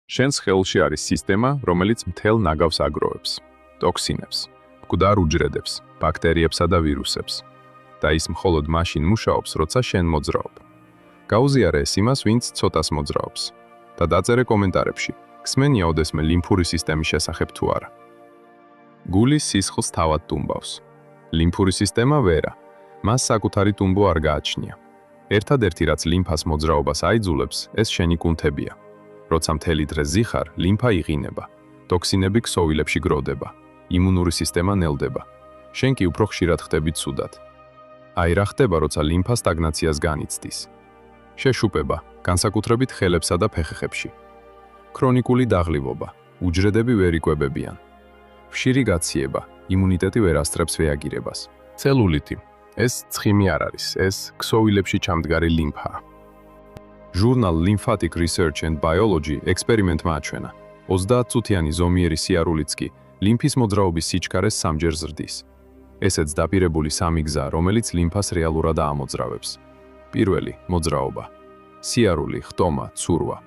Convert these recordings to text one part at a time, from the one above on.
შენს ხელში არის სისტემა, რომელიც მთელ ნაგავს აგროვებს, ტოქსინებს, მკვდარ უჯრედებს, ბაქტერიებსა და ვირუსებს. და ის მხოლოდ მაშინ მუშაობს, როცა შენ მოძრაობ. გაუზიარე ეს იმას, ვინც ცოტას მოძრაობს. და დაწერე კომენტარებში, გსმენია ოდესმე ლიმფური სისტემის შესახებ თუ არა. გულის სისხლს თავად ტუმბავს. ლიმფური სისტემა ვერა. მას საკუთარი ტუმბო არ გააჩნია. ერთადერთი რაც ლიმფას მოძრაობას აიძულებს, ეს შენი კუნთებია. როცა მთელი დღე ზიხარ, ლიმფა იღინება, ტოქსინები ქსოვილებში გროვდება, იმუნური სისტემა ნელდება. შენ კი უფრო ხშირად ხდები ცუდად. აი რა ხდება, როცა ლიმფა სტაგნაციას განიცდის. შეშუპება, განსაკუთრებით ხელებსა და ფეხებში. ქრონიკული დაღლივობა, უჯრედები ვერ იკვებებიან. ხშირი გაციება, იმუნიტეტი ვერ ასწრებს რეაგირებას. ცელულიტი, ეს ცხიმი არ არის, ეს ქსოვილებში ჩამდგარი ლიმფაა. ჟურნალ Lymphatic Research and Biology ექსპერიმენტმა აჩვენა. 30 წუთიანი ზომიერი სიარულიც კი ლიმფის მოძრაობის სიჩქარეს 3-ჯერ ზრდის. ესეც დაპირებული სამი გზა, რომელიც ლიმფას რეალურად აამოძრავებს. პირველი, მოძრაობა. სიარული, ხტომა, ცურვა.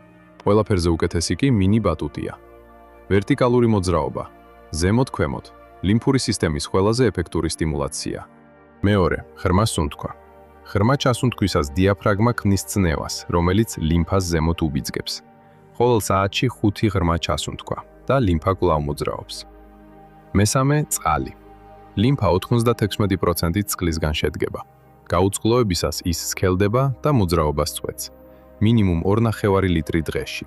ყველაფერზე უკეთესი კი მინი ბატუტია. ვერტიკალური მოძრაობა. ზემოთ ქვემოთ. ლიმფური სისტემის ყველაზე ეფექტური სტიმულაცია. მეორე, ღრმა სუნთქვა. ღრმა ჩასუნთქვისას დიაფრაგმა ქმნის წნევას, რომელიც ლიმფას ზემოთ უბიძგებს. ყოველ საათში 5 ღრმა ჩასუნთქვა და ლიმფა კვლავ მოძრაობს. მესამე, წყალი. ლიმფა 96% წყლისგან შედგება. გაუწყლოებისას ის სქელდება და მოძრაობას წვეთს. მინიმუმ 2,5 ლიტრი დღეში.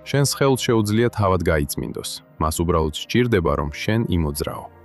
შენს ხელს შეუძლია თავად გაიწმინდოს. მას უბრალოდ სჭირდება, რომ შენ იმოძრაო.